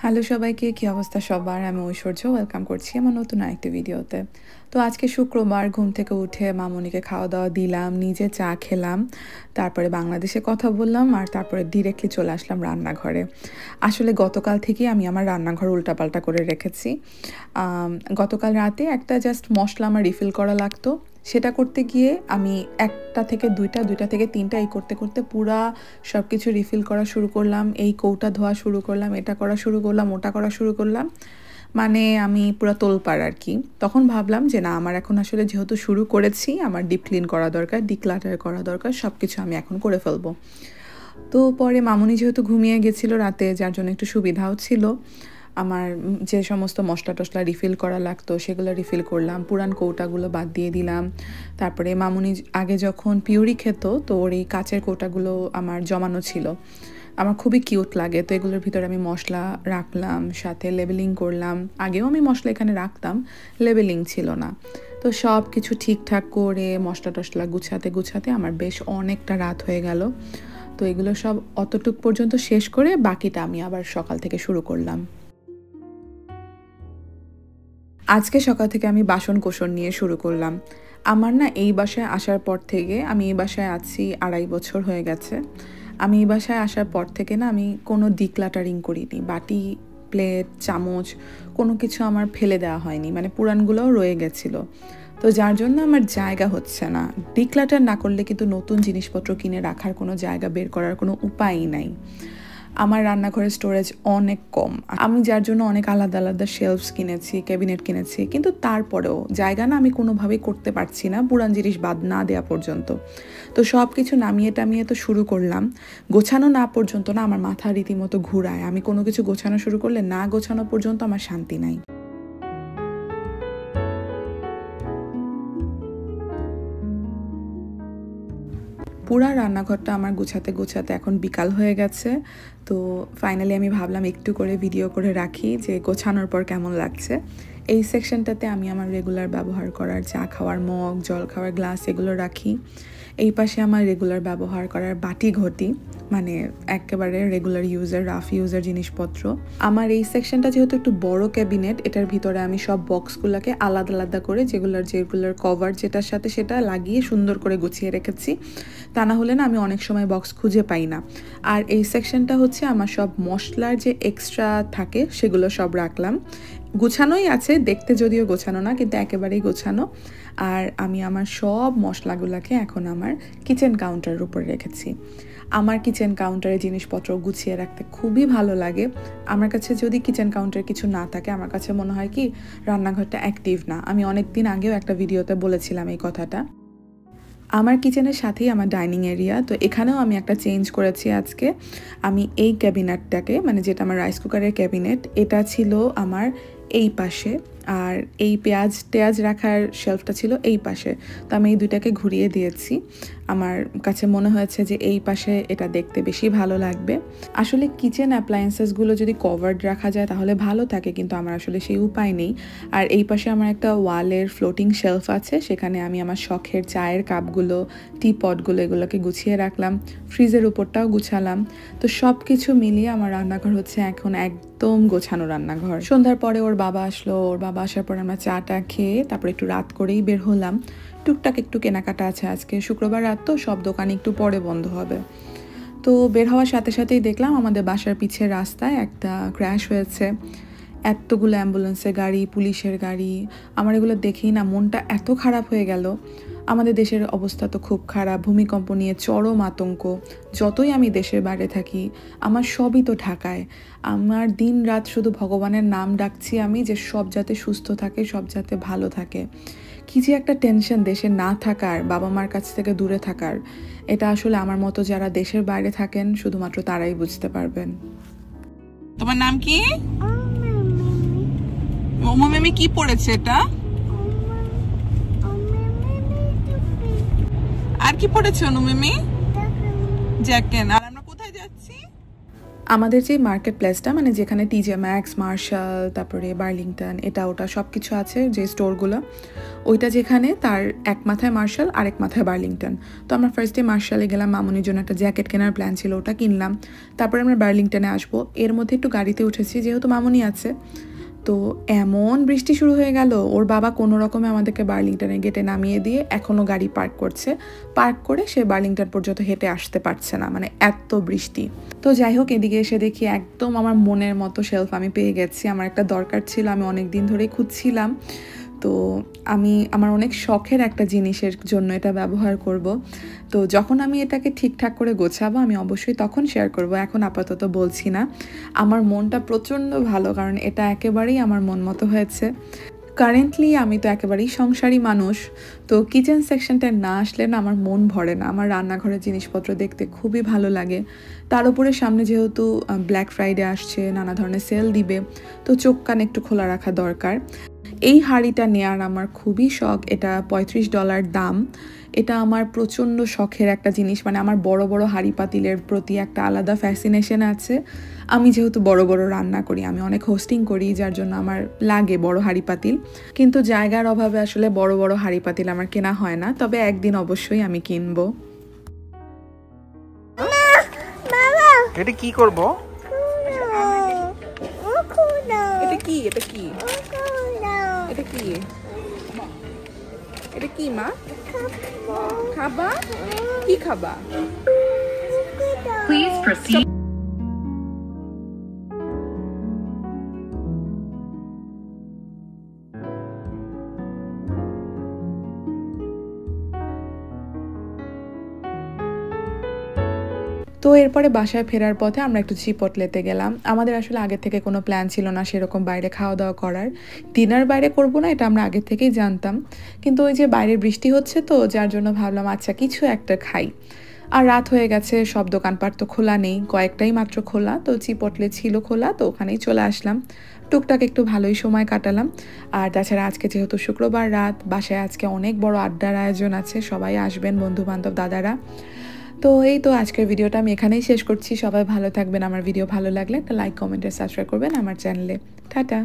Hello সবাইকে, কি অবস্থা সবার? আমি ঐশ্বর্য, ওয়েলকাম করছি আমার নতুন আরেকটি ভিডিওতে। তো আজকে শুক্রবার, ঘুম থেকে উঠে মামুনিকে খাওয়া দাওয়া দিলাম, নিজে চা খেলাম, তারপরে বাংলাদেশে কথা বললাম, আর তারপরে ডিরেক্টলি চলে আসলাম রান্নাঘরে। আসলে গতকাল থেকেই আমি আমার রান্নাঘর উল্টাপাল্টা করে রেখেছি। গতকাল রাতে একটা জাস্ট মশলা আমার রিফিল করা লাগতো, সেটা করতে গিয়ে আমি একটা থেকে দুইটা, দুইটা থেকে তিনটা এই করতে করতে পুরা সব কিছু রিফিল করা শুরু করলাম, এই কৌটা ধোয়া শুরু করলাম, এটা করা শুরু করলাম, ওটা করা শুরু করলাম, মানে আমি পুরা তোলপাড় আর কি। তখন ভাবলাম যে না, আমার এখন আসলে যেহেতু শুরু করেছি, আমার ডিপ ক্লিন করা দরকার, ডিক্লাটার করা দরকার, সব কিছু আমি এখন করে ফেলবো। তো পরে মামুনি যেহেতু ঘুমিয়ে গেছিলো রাতে, যার জন্য একটু সুবিধাও ছিল। আমার যে সমস্ত মশলা টশলা রিফিল করা লাগতো সেগুলো রিফিল করলাম, পুরান কৌটাগুলো বাদ দিয়ে দিলাম। তারপরে মামুনি আগে যখন পিউরি খেত, তো ওর এই কাচের কৌটাগুলো আমার জমানো ছিল, আমার খুবই কিউট লাগে। তো এগুলোর ভিতরে আমি মশলা রাখলাম, সাথে লেবেলিং করলাম। আগেও আমি মশলা এখানে রাখতাম, লেবেলিং ছিল না। তো সব কিছু ঠিকঠাক করে মশলা টশলা গুছাতে গুছাতে আমার বেশ অনেকটা রাত হয়ে গেল। তো এগুলো সব অতটুক পর্যন্ত শেষ করে বাকিটা আমি আবার সকাল থেকে শুরু করলাম। আজকে সকাল থেকে আমি বাসন কোসন নিয়ে শুরু করলাম। আমার না এই বাসায় আসার পর থেকে, আমি এই বাসায় আছি 2.5 বছর হয়ে গেছে। আমি এই বাসায় আসার পর থেকে না, আমি কোনো ডিক্লাটারিং করিনি। বাটি, প্লেট, চামচ কোনো কিছু আমার ফেলে দেওয়া হয়নি, মানে পুরানগুলোও রয়ে গেছিলো। তো যার জন্য আমার জায়গা হচ্ছে না। ডিক্লাটার না করলে কিন্তু নতুন জিনিসপত্র কিনে রাখার কোনো জায়গা বের করার কোনো উপায়ই নাই। আমার রান্নাঘরের স্টোরেজ অনেক কম, আমি যার জন্য অনেক আলাদা আলাদা শেলফস কিনেছি, ক্যাবিনেট কিনেছি, কিন্তু তারপরেও জায়গা না আমি কোনোভাবেই করতে পারছি না পুরান জিনিস বাদ না দেওয়া পর্যন্ত। তো সব কিছু নামিয়ে টামিয়ে তো শুরু করলাম, গোছানো না পর্যন্ত না আমার মাথা রীতিমতো ঘুরায়। আমি কোনো কিছু গোছানো শুরু করলে না গোছানো পর্যন্ত আমার শান্তি নাই। পুরা রান্নাঘরটা আমার গুছাতে গুছাতে এখন বিকাল হয়ে গেছে। তো ফাইনালি আমি ভাবলাম একটু করে ভিডিও করে রাখি যে গোছানোর পর কেমন লাগছে। এই সেকশনটাতে আমি আমার রেগুলার ব্যবহার করার চা খাওয়ার মগ, জল খাওয়ার গ্লাস এগুলো রাখি। এই পাশে আমার রেগুলার ব্যবহার করার বাটি ঘটি, মানে একেবারে রেগুলার ইউজার, রাফ ইউজার জিনিসপত্র। আমার এই সেকশনটা যেহেতু একটু বড় ক্যাবিনেট, এটার ভিতরে আমি সব বক্সগুলোকে আলাদা আলাদা করে যেগুলোর কভার যেটার সাথে সেটা লাগিয়ে সুন্দর করে গুছিয়ে রেখেছি। তা না হলে না আমি অনেক সময় বক্স খুঁজে পাই না। আর এই সেকশনটা হচ্ছে আমার সব মশলার যে এক্সট্রা থাকে সেগুলো সব রাখলাম। গোছানোই আছে, দেখতে যদিও গোছানো না, কিন্তু একেবারেই গোছানো। আর আমি আমার সব মশলাগুলোকে এখন আমার কিচেন কাউন্টারের উপর রেখেছি। আমার কিচেন কাউন্টারে জিনিসপত্র গুছিয়ে রাখতে খুবই ভালো লাগে। আমার কাছে যদি কিচেন কাউন্টারে কিছু না থাকে, আমার কাছে মনে হয় কি রান্নাঘরটা অ্যাক্টিভ না। আমি অনেক দিন আগেও একটা ভিডিওতে বলেছিলাম এই কথাটা। আমার কিচেনের সাথেই আমার ডাইনিং এরিয়া, তো এখানেও আমি একটা চেঞ্জ করেছি আজকে। আমি এই ক্যাবিনেটটাকে, মানে যেটা আমার রাইস কুকারের ক্যাবিনেট, এটা ছিল আমার এই পাশে, আর এই পেঁয়াজ রাখার শেলফটা ছিল এই পাশে। তো আমি এই দুইটাকে ঘুরিয়ে দিয়েছি। আমার কাছে মনে হয়েছে যে এই পাশে এটা দেখতে বেশি ভালো লাগবে। আসলে কিচেন অ্যাপ্লায়েন্সেসগুলো যদি কভার্ড রাখা যায় তাহলে ভালো থাকে, কিন্তু আমার আসলে সেই উপায় নেই। আর এই পাশে আমার একটা ওয়ালের ফ্লোটিং শেলফ আছে, সেখানে আমি আমার শখের চায়ের কাপগুলো, টি পটগুলো এগুলোকে গুছিয়ে রাখলাম। ফ্রিজের উপরটাও গুছালাম। তো সব কিছু মিলিয়ে আমার রান্নাঘর হচ্ছে এখন একদম গোছানো রান্নাঘর। সন্ধ্যার পরে ওর বাবা আসলো, ওর বাবা আসার পর আমরা চাটা খেয়ে তারপর একটু রাত করেই বের হলাম। টুকটাক একটু কেনাকাটা আছে, আজকে শুক্রবার রাত তো সব দোকান একটু পরে বন্ধ হবে। তো বের হওয়ার সাথে সাথেই দেখলাম আমাদের বাসার পিছের রাস্তায় একটা ক্র্যাশ হয়েছে। এতগুলো অ্যাম্বুলেন্সের গাড়ি, পুলিশের গাড়ি, আমার এগুলো দেখেই না মনটা এত খারাপ হয়ে গেল। আমাদের দেশের অবস্থা তো খুব খারাপ, ভূমিকম্প নিয়ে চরম আতঙ্ক। যতই আমি দেশের বাইরে থাকি, আমার সবই তো ঢাকায়। আমার দিন রাত শুধু ভগবানের নাম ডাকছি আমি, যে সব যাতে সুস্থ থাকে, সব যাতে ভালো থাকে। কি যে একটা টেনশন দেশে না থাকার, বাবা মার কাছ থেকে দূরে থাকার। এটা আসলে আমার মতো যারা দেশের বাইরে থাকেন শুধুমাত্র তারাই বুঝতে পারবেন। তোমার নাম কি? মোমো মেমি কি পড়েছে এটা? আর কি পড়েছে অনু মেমি? জ্যাকেট। আর আমরা কোথায় যাচ্ছি? আমাদের যে মার্কেট প্লেসটা মানে যেখানে টিজে ম্যাক্স, মার্শাল, তারপরে বার্লিংটন, এটা ওটা সব কিছু আছে যে স্টোরগুলো, ওইটা যেখানে তার এক মাথায় মার্শাল আর এক মাথায় বার্লিংটন। তো আমরা ফার্স্ট ডে মার্শালে গেলাম, মামুনির জন্য একটা জ্যাকেট কেনার প্ল্যান ছিল, ওটা কিনলাম। তারপরে আমরা বার্লিংটনে আসবো, এর মধ্যে একটু গাড়িতে উঠেছি যেহেতু মামুনি আছে। তো এমন বৃষ্টি শুরু হয়ে গেল, ওর বাবা কোনো রকমে আমাদেরকে বার্লিংটনের গেটে নামিয়ে দিয়ে এখনও গাড়ি পার্ক করছে। পার্ক করে সে বার্লিংটন পর্যন্ত হেঁটে আসতে পারছে না, মানে এত বৃষ্টি। তো যাই হোক, এদিকে এসে দেখি একদম আমার মনের মতো শেলফ আমি পেয়ে গেছি। আমার একটা দরকার ছিল, আমি অনেক দিন ধরেই খুঁজছিলাম। তো আমার অনেক শখের একটা জিনিসের জন্য এটা ব্যবহার করব। তো যখন আমি এটাকে ঠিকঠাক করে গোছাবো আমি অবশ্যই তখন শেয়ার করব, এখন আপাতত বলছি না। আমার মনটা প্রচণ্ড ভালো, কারণ এটা একেবারেই আমার মন মতো হয়েছে। কারেন্টলি আমি তো একেবারেই সংসারী মানুষ, তো কিচেন সেকশনটা না আসলে না আমার মন ভরে না। আমার রান্নাঘরের জিনিসপত্র দেখতে খুবই ভালো লাগে। তার উপরে সামনে যেহেতু ব্ল্যাক ফ্রাইডে আসছে, নানা ধরনের সেল দিবে, তো চোখ কান একটু খোলা রাখা দরকার। এই হাঁড়িটা নেয়ার আমার খুবই শখ, এটা $35 দাম। এটা আমার প্রচণ্ড শখের একটা জিনিস, মানে আমার বড় বড় হাঁড়ি পাতিলের প্রতি একটা আলাদা ফ্যাসিনেশন আছে। আমি যেহেতু বড় বড় রান্না করি, আমি অনেক হোস্টিং করি, যার জন্য আমার লাগে বড় হাঁড়ি পাতিল, কিন্তু জায়গার অভাবে আসলে বড় বড় হাঁড়ি পাতিল আমার কেনা হয় না। তবে একদিন অবশ্যই আমি কিনবো। এটা কি করবো? এটা কি এটা কি এটা কি এটা কি মা? খাবা? কি খাবা? Please proceed. তো এরপরে বাসায় ফেরার পথে আমরা একটু চিপটলেতে গেলাম। আমাদের আসলে আগে থেকে কোনো প্ল্যান ছিল না সেরকম বাইরে খাওয়া দাওয়া করার। ডিনার বাইরে করব না এটা আমরা আগে থেকেই জানতাম, কিন্তু ওই যে বাইরে বৃষ্টি হচ্ছে তো যার জন্য ভাবলাম আচ্ছা কিছু একটা খাই। আর রাত হয়ে গেছে, সব দোকানপাট তো খোলা নেই, কয়েকটাই মাত্র খোলা। তো চিপটলে ছিল খোলা, তো ওখানেই চলে আসলাম। টুকটাক একটু ভালোই সময় কাটালাম। আর তাছাড়া আজকে যেহেতু শুক্রবার রাত, বাসায় আজকে অনেক বড় আড্ডার আয়োজন আছে, সবাই আসবেন, বন্ধু বান্ধব, দাদারা। তো এই তো আজকের ভিডিওটা আমি এখানেই শেষ করছি। সবাই ভালো থাকবেন। আমার ভিডিও ভালো লাগলে একটা লাইক, কমেন্ট আর সাবস্ক্রাইব করবেন আমার চ্যানেলে। টাটা।